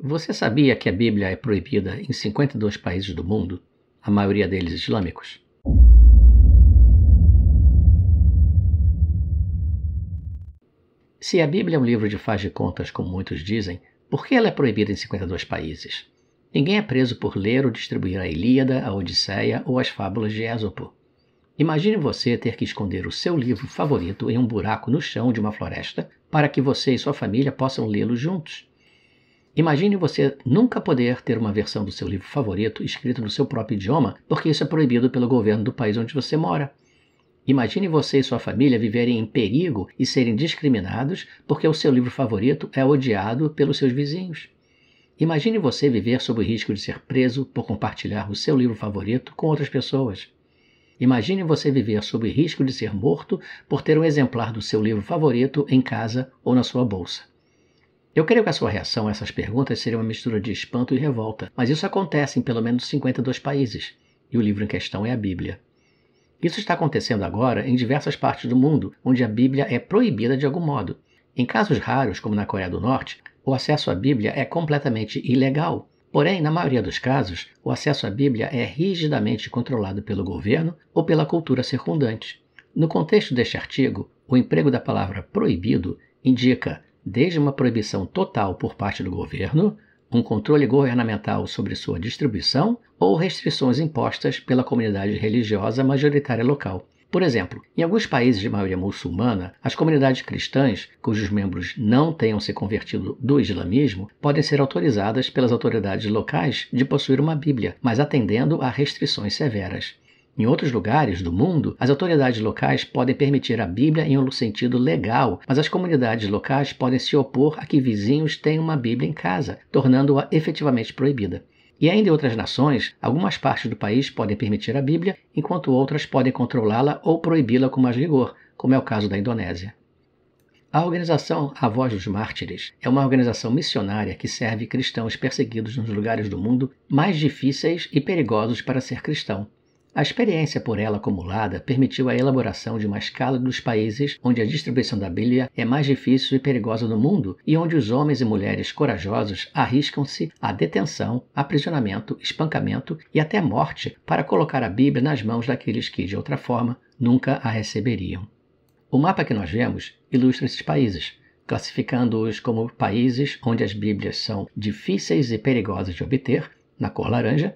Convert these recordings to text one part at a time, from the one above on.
Você sabia que a Bíblia é proibida em 52 países do mundo, a maioria deles islâmicos? Se a Bíblia é um livro de faz de contas, como muitos dizem, por que ela é proibida em 52 países? Ninguém é preso por ler ou distribuir a Ilíada, a Odisseia ou as fábulas de Ésopo. Imagine você ter que esconder o seu livro favorito em um buraco no chão de uma floresta para que você e sua família possam lê-lo juntos. Imagine você nunca poder ter uma versão do seu livro favorito escrito no seu próprio idioma, porque isso é proibido pelo governo do país onde você mora. Imagine você e sua família viverem em perigo e serem discriminados porque o seu livro favorito é odiado pelos seus vizinhos. Imagine você viver sob o risco de ser preso por compartilhar o seu livro favorito com outras pessoas. Imagine você viver sob o risco de ser morto por ter um exemplar do seu livro favorito em casa ou na sua bolsa. Eu creio que a sua reação a essas perguntas seria uma mistura de espanto e revolta, mas isso acontece em pelo menos 52 países, e o livro em questão é a Bíblia. Isso está acontecendo agora em diversas partes do mundo, onde a Bíblia é proibida de algum modo. Em casos raros, como na Coreia do Norte, o acesso à Bíblia é completamente ilegal. Porém, na maioria dos casos, o acesso à Bíblia é rigidamente controlado pelo governo ou pela cultura circundante. No contexto deste artigo, o emprego da palavra proibido indica desde uma proibição total por parte do governo, um controle governamental sobre sua distribuição ou restrições impostas pela comunidade religiosa majoritária local. Por exemplo, em alguns países de maioria muçulmana, as comunidades cristãs, cujos membros não tenham se convertido do islamismo, podem ser autorizadas pelas autoridades locais de possuir uma Bíblia, mas atendendo a restrições severas. Em outros lugares do mundo, as autoridades locais podem permitir a Bíblia em um sentido legal, mas as comunidades locais podem se opor a que vizinhos tenham uma Bíblia em casa, tornando-a efetivamente proibida. E ainda em outras nações, algumas partes do país podem permitir a Bíblia, enquanto outras podem controlá-la ou proibi-la com mais rigor, como é o caso da Indonésia. A organização A Voz dos Mártires é uma organização missionária que serve cristãos perseguidos nos lugares do mundo mais difíceis e perigosos para ser cristão. A experiência por ela acumulada permitiu a elaboração de uma escala dos países onde a distribuição da Bíblia é mais difícil e perigosa no mundo e onde os homens e mulheres corajosos arriscam-se à detenção, aprisionamento, espancamento e até morte para colocar a Bíblia nas mãos daqueles que, de outra forma, nunca a receberiam. O mapa que nós vemos ilustra esses países, classificando-os como países onde as Bíblias são difíceis e perigosas de obter, na cor laranja,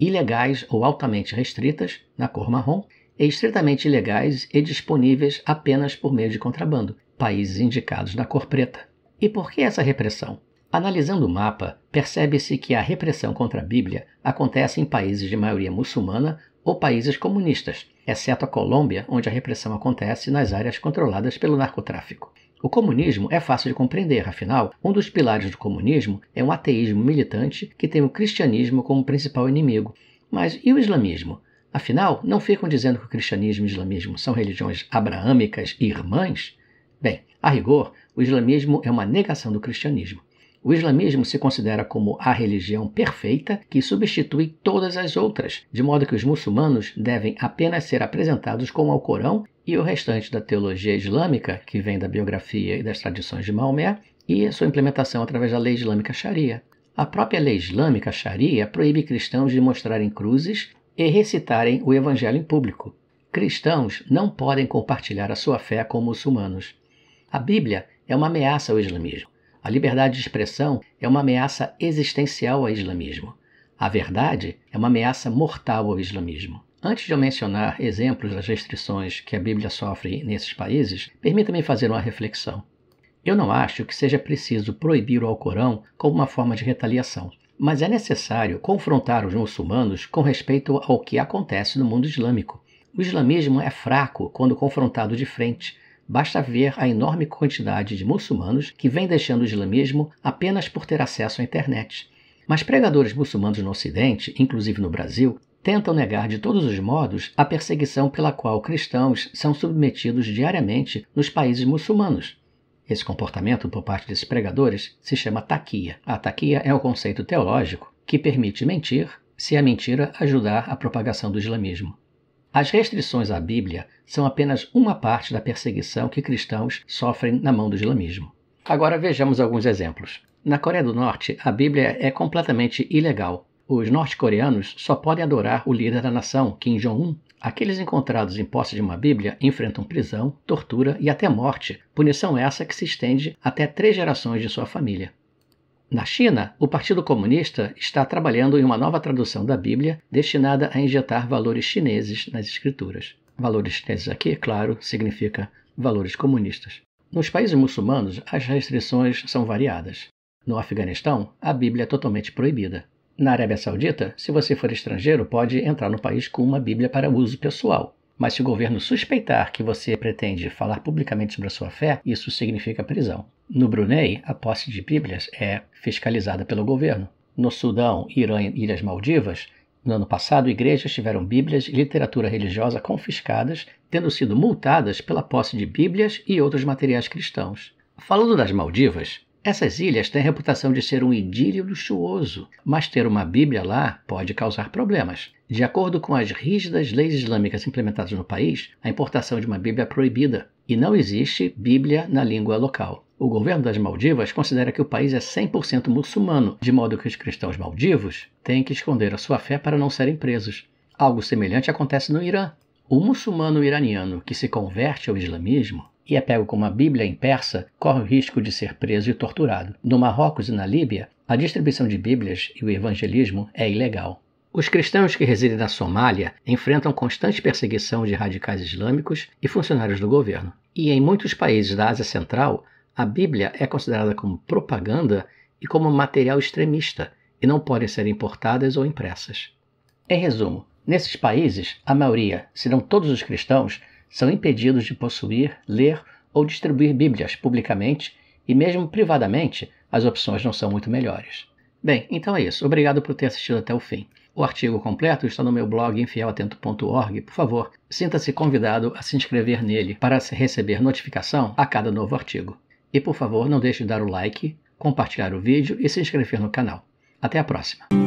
ilegais ou altamente restritas, na cor marrom, e estritamente ilegais e disponíveis apenas por meio de contrabando, países indicados na cor preta. E por que essa repressão? Analisando o mapa, percebe-se que a repressão contra a Bíblia acontece em países de maioria muçulmana ou países comunistas, exceto a Colômbia, onde a repressão acontece nas áreas controladas pelo narcotráfico. O comunismo é fácil de compreender, afinal, um dos pilares do comunismo é um ateísmo militante que tem o cristianismo como principal inimigo. Mas e o islamismo? Afinal, não ficam dizendo que o cristianismo e o islamismo são religiões abraâmicas e irmãs? Bem, a rigor, o islamismo é uma negação do cristianismo. O islamismo se considera como a religião perfeita que substitui todas as outras, de modo que os muçulmanos devem apenas ser apresentados com o Alcorão e o restante da teologia islâmica, que vem da biografia e das tradições de Maomé, e a sua implementação através da lei islâmica Sharia. A própria lei islâmica Sharia proíbe cristãos de mostrarem cruzes e recitarem o evangelho em público. Cristãos não podem compartilhar a sua fé com muçulmanos. A Bíblia é uma ameaça ao islamismo. A liberdade de expressão é uma ameaça existencial ao islamismo. A verdade é uma ameaça mortal ao islamismo. Antes de eu mencionar exemplos das restrições que a Bíblia sofre nesses países, permita-me fazer uma reflexão. Eu não acho que seja preciso proibir o Alcorão como uma forma de retaliação, mas é necessário confrontar os muçulmanos com respeito ao que acontece no mundo islâmico. O islamismo é fraco quando confrontado de frente. Basta ver a enorme quantidade de muçulmanos que vem deixando o islamismo apenas por ter acesso à internet. Mas pregadores muçulmanos no Ocidente, inclusive no Brasil, tentam negar de todos os modos a perseguição pela qual cristãos são submetidos diariamente nos países muçulmanos. Esse comportamento por parte desses pregadores se chama taquia. A taquia é um conceito teológico que permite mentir se a mentira ajudar a propagação do islamismo. As restrições à Bíblia são apenas uma parte da perseguição que cristãos sofrem na mão do islamismo. Agora vejamos alguns exemplos. Na Coreia do Norte, a Bíblia é completamente ilegal. Os norte-coreanos só podem adorar o líder da nação, Kim Jong-un. Aqueles encontrados em posse de uma Bíblia enfrentam prisão, tortura e até morte, punição essa que se estende até 3 gerações de sua família. Na China, o Partido Comunista está trabalhando em uma nova tradução da Bíblia destinada a injetar valores chineses nas escrituras. Valores chineses aqui, claro, significa valores comunistas. Nos países muçulmanos, as restrições são variadas. No Afeganistão, a Bíblia é totalmente proibida. Na Arábia Saudita, se você for estrangeiro, pode entrar no país com uma Bíblia para uso pessoal. Mas se o governo suspeitar que você pretende falar publicamente sobre a sua fé, isso significa prisão. No Brunei, a posse de Bíblias é fiscalizada pelo governo. No Sudão, Irã e Ilhas Maldivas, no ano passado, igrejas tiveram Bíblias e literatura religiosa confiscadas, tendo sido multadas pela posse de Bíblias e outros materiais cristãos. Falando das Maldivas, essas ilhas têm a reputação de ser um idílio luxuoso, mas ter uma Bíblia lá pode causar problemas. De acordo com as rígidas leis islâmicas implementadas no país, a importação de uma Bíblia é proibida e não existe Bíblia na língua local. O governo das Maldivas considera que o país é 100% muçulmano, de modo que os cristãos maldivos têm que esconder a sua fé para não serem presos. Algo semelhante acontece no Irã. O muçulmano iraniano que se converte ao islamismo e é pego com uma Bíblia em persa corre o risco de ser preso e torturado. No Marrocos e na Líbia, a distribuição de Bíblias e o evangelismo é ilegal. Os cristãos que residem na Somália enfrentam constante perseguição de radicais islâmicos e funcionários do governo. E em muitos países da Ásia Central, a Bíblia é considerada como propaganda e como material extremista e não podem ser importadas ou impressas. Em resumo, nesses países, a maioria, se não todos os cristãos, são impedidos de possuir, ler ou distribuir Bíblias publicamente e mesmo privadamente, as opções não são muito melhores. Bem, então é isso. Obrigado por ter assistido até o fim. O artigo completo está no meu blog infielatento.org. Por favor, sinta-se convidado a se inscrever nele para receber notificação a cada novo artigo. E por favor, não deixe de dar o like, compartilhar o vídeo e se inscrever no canal. Até a próxima!